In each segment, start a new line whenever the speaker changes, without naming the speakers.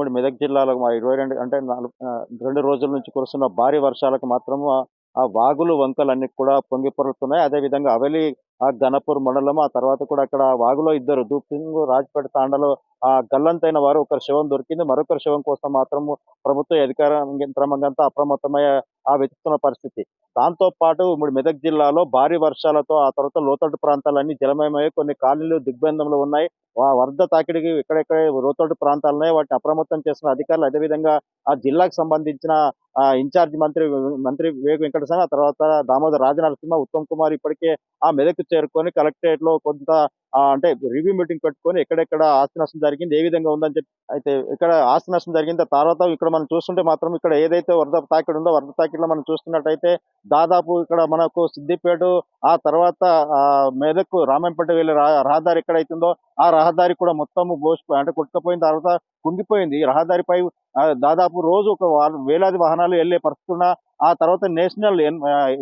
ఉమ్మడి మెదక్ జిల్లాలో 22 అంటే 2 రోజుల నుంచి కురుస్తున్న భారీ వర్షాలకు మాత్రము ఆ వాగులు, వంకలన్నీ కూడా పొంగి పొర్లుతున్నాయి. అదేవిధంగా అవలి ఘనపూర్ మండలం, ఆ తర్వాత కూడా అక్కడ వాగులో ఇద్దరు దుప్పింగు, రాజపేట తాండాలో గల్లంతైన వారు ఒకరి శవం దొరికింది. మరొకరి శవం కోసం మాత్రము ప్రభుత్వ అధికార యంత్రాంగమంతా అప్రమత్తమై వెతుకుతున్న పరిస్థితి. దాంతో పాటు ఉమ్మడి మెదక్ జిల్లాలో భారీ వర్షాలతో, ఆ తర్వాత లోతట్టు ప్రాంతాలన్నీ జలమయమయ్యాయి. కొన్ని కాలనీలు దిగ్బంధంలో ఉన్నాయి. వరద తాకిడికి ఎక్కడెక్కడ లోతట్టు ప్రాంతాలున్నాయో వాటిని అప్రమత్తం చేస్తున్న అధికారులు, అదేవిధంగా ఆ జిల్లాకు సంబంధించిన ఇన్ఛార్జ్ మంత్రి వివేక్ వెంకటస్వామి, ఆ తర్వాత దామోదర్ రాజనరసింహ, ఉత్తమ్ కుమార్ ఇప్పటికే ఆ మెదక్ చేరుకొని కలెక్టరేట్‌లో కొంత అంటే రివ్యూ మీటింగ్ పెట్టుకొని ఎక్కడెక్కడ ఆస్తి నష్టం జరిగింది, ఏ విధంగా ఉందని చెప్పి అయితే ఇక్కడ ఆస్తి నష్టం జరిగింది. ఆ తర్వాత ఇక్కడ మనం చూస్తుంటే మాత్రం ఇక్కడ ఏదైతే వరద తాకిడి ఉందో, వరద తాకిడిలో మనం చూస్తున్నట్టయితే దాదాపు ఇక్కడ మనకు సిద్దిపేట, ఆ తర్వాత మెదక్ రామాయంపేట వెళ్ళే రహదారి ఎక్కడైతుందో ఆ రహదారి కూడా మొత్తము అంటే కొట్టుకుపోయిన తర్వాత కుంగిపోయింది. ఈ రహదారిపై దాదాపు రోజు ఒక వేలాది వాహనాలు వెళ్ళే పరిస్థితి ఉన్న, ఆ తర్వాత నేషనల్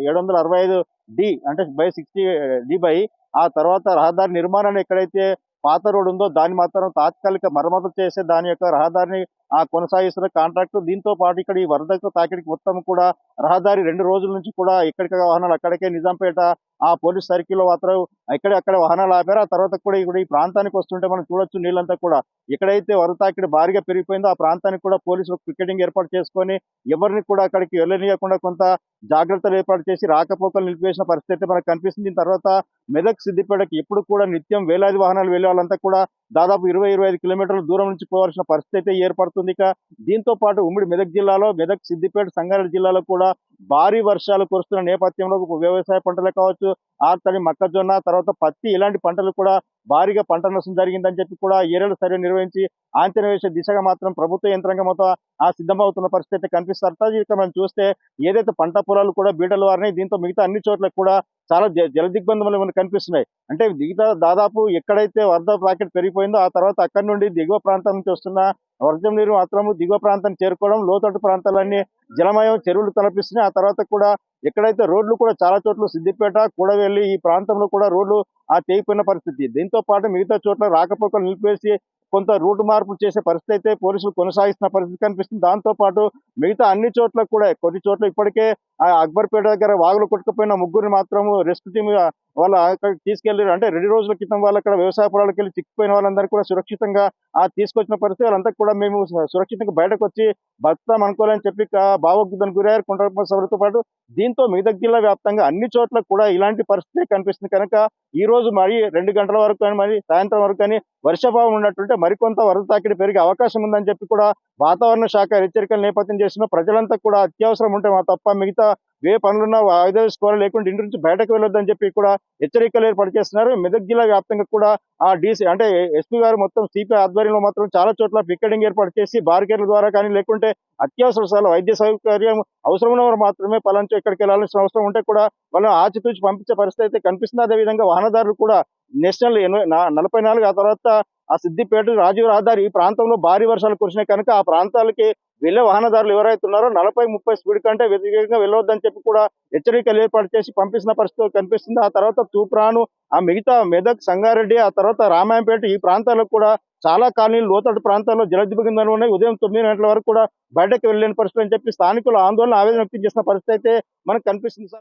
765 డి అంటే బై 60 డి బై ఆ తర్వాత రహదారి నిర్మాణాన్ని ఎక్కడైతే పాత రోడ్ ఉందో దాన్ని మాత్రం తాత్కాలిక మరమ్మతులు చేసే దాని యొక్క రహదారిని కొనసాగిస్తున్న కాంట్రాక్టు. దీంతో పాటు ఇక్కడ ఈ వరదకు తాకిడికి మొత్తం కూడా రహదారి 2 రోజుల నుంచి కూడా ఎక్కడికి వాహనాలు అక్కడికే, నిజాంపేట ఆ పోలీస్ సర్కిల్‌లో మాత్రం అక్కడ వాహనాలు ఆపారు. ఆ తర్వాత కూడా ఇప్పుడు ఈ ప్రాంతానికి వస్తుంటే మనం చూడొచ్చు నీళ్ళంతా కూడా ఎక్కడైతే వరద తాకిడి భారీగా పెరిగిపోయిందో ఆ ప్రాంతానికి కూడా పోలీసులు పికెటింగ్ ఏర్పాటు చేసుకొని ఎవరిని కూడా అక్కడికి వెళ్ళనీయకుండా కొంత జాగ్రత్తలు ఏర్పాటు చేసి రాకపోకలు నిలిపివేసిన పరిస్థితి అయితే మనకు కనిపిస్తుంది. దీని తర్వాత మెదక్, సిద్దిపేటకి ఎప్పుడు కూడా నిత్యం వేలాది వాహనాలు వెళ్ళే వాళ్ళంతా కూడా దాదాపు 20-25 కిలోమీటర్ల దూరం నుంచి పోవాల్సిన పరిస్థితి అయితే ఏర్పడుతుంది. ఇక దీంతో పాటు ఉమ్మడి మెదక్ జిల్లాలో మెదక్, సిద్దిపేట, సంగారెడ్డి జిల్లాలో కూడా భారీ వర్షాలు కురుస్తున్న నేపథ్యంలో వ్యవసాయ పంటలే కావచ్చు, ఆర్తడి, మొక్కజొన్న, తర్వాత పత్తి ఇలాంటి పంటలు కూడా భారీగా పంట నష్టం జరిగిందని చెప్పి కూడా ఏరియల్ సర్వే నిర్వహించి అంచనా వేసే దిశగా మాత్రం ప్రభుత్వ యంత్రాంగం మొత్తం సిద్ధమవుతున్న పరిస్థితి అయితే కనిపిస్తారు. ఇక మనం చూస్తే ఏదైతే పంట పొలాలు కూడా బీటలు వారినాయి. దీంతో మిగతా అన్ని చోట్ల కూడా చాలా జల దిగ్బంధములు మనకు కనిపిస్తున్నాయి. అంటే మిగతా దాదాపు ఎక్కడైతే వరద ప్యాకెట్ పెరిగిపోయిందో ఆ తర్వాత అక్కడి నుండి దిగువ ప్రాంతం నుంచి వస్తున్న వర్షం నీరు మాత్రం దిగువ ప్రాంతాన్ని చేరుకోవడం, లోతట్టు ప్రాంతాలన్నీ జలమయం, చెరువులు తలపిస్తున్నాయి. ఆ తర్వాత కూడా ఎక్కడైతే రోడ్లు కూడా చాలా చోట్ల సిద్దిపేట, కూడవెల్లి ఈ ప్రాంతంలో కూడా రోడ్లు తెగిపోయిన పరిస్థితి. దీంతో పాటు మిగతా చోట్ల రాకపోకలు నిలిపివేసి కొంత రూట్ మార్పులు చేసే పరిస్థితి అయితే పోలీసులు కొనసాగిస్తున్న పరిస్థితి కనిపిస్తుంది. దాంతో పాటు మిగతా అన్ని చోట్ల కూడా కొన్ని చోట్ల ఇప్పటికే అక్బర్పేట దగ్గర వాగులు కొట్టుకుపోయిన ముగ్గురిని మాత్రం రెస్క్యూ టీమ్ వాళ్ళ అక్కడికి తీసుకెళ్లారు. అంటే 2 రోజుల క్రితం వాళ్ళు అక్కడ వ్యవసాయ పొలాలకు వెళ్ళి చిక్కిపోయిన వాళ్ళందరూ కూడా సురక్షితంగా తీసుకొచ్చిన పరిస్థితి. వాళ్ళంతా కూడా మేము సురక్షితంగా బయటకు వచ్చి బతుకుతాం అనుకోవాలని చెప్పి భావోద్వేగానికి గురయ్యారు కుంట్రపల్లి సభలతో పాటు. దీంతో మెదక్ జిల్లా వ్యాప్తంగా అన్ని చోట్ల కూడా ఇలాంటి పరిస్థితి కనిపిస్తుంది కనుక ఈ రోజు మరి 2 గంటల వరకు కానీ మరి సాయంత్రం వరకు కానీ వర్షాభావం ఉన్నట్టుంటే మరికొంత వరద తాకిడి పెరిగే అవకాశం ఉందని చెప్పి కూడా వాతావరణ శాఖ హెచ్చరికలు నేపథ్యం చేసిన ప్రజలంతా కూడా అత్యవసరం ఉంటే తప్ప మిగతా ఏ పనులున్నా వాయిదా వేసుకోవాలి, లేకుంటే ఇంటి నుంచి బయటకు వెళ్ళొద్దని చెప్పి కూడా హెచ్చరికలు ఏర్పాటు చేస్తున్నారు. మెదక్ జిల్లా వ్యాప్తంగా కూడా డీసీ అంటే ఎస్పీ గారు మొత్తం సిపి ఆధ్వర్యంలో మాత్రం చాలా చోట్ల పికెటింగ్ ఏర్పాటు చేసి బారికేర్ల ద్వారా కానీ, లేకుంటే అత్యవసర వైద్య సౌకర్యం అవసరం ఉన్న వారు మాత్రమే పలాంచో ఎక్కడికి వెళ్ళాల్సిన అవసరం ఉంటే కూడా వాళ్ళని ఆచితూచి పంపించే పరిస్థితి అయితే కనిపిస్తుంది. అదేవిధంగా వాహనదారులు కూడా నేషనల్ 44 ఆ తర్వాత సిద్దిపేట రాజీవ్ రహదారి ఈ ప్రాంతంలో భారీ వర్షాలు కురిసినాయి కనుక ఆ ప్రాంతాలకి వెళ్ళే వాహనదారులు ఎవరైతే ఉన్నారో 40-30 స్పీడ్ కంటే వ్యతిరేకంగా వెళ్ళవద్దని చెప్పి కూడా హెచ్చరికలు ఏర్పాటు చేసి పంపిస్తున్న పరిస్థితి కనిపిస్తుంది. ఆ తర్వాత తూప్రాను, ఆ మిగతా మెదక్, సంగారెడ్డి, ఆ తర్వాత రామాయంపేట ఈ ప్రాంతాలకు కూడా చాలా కాలనీలు లోతట్టు ప్రాంతాల్లో జలదిగ్బంధాలు ఉన్నాయి. ఉదయం 9 గంటల వరకు కూడా బయటకు వెళ్ళలేని పరిస్థితి అని చెప్పి స్థానికులు ఆవేదన వ్యక్తం చేసిన పరిస్థితి అయితే మనకు కనిపిస్తుంది.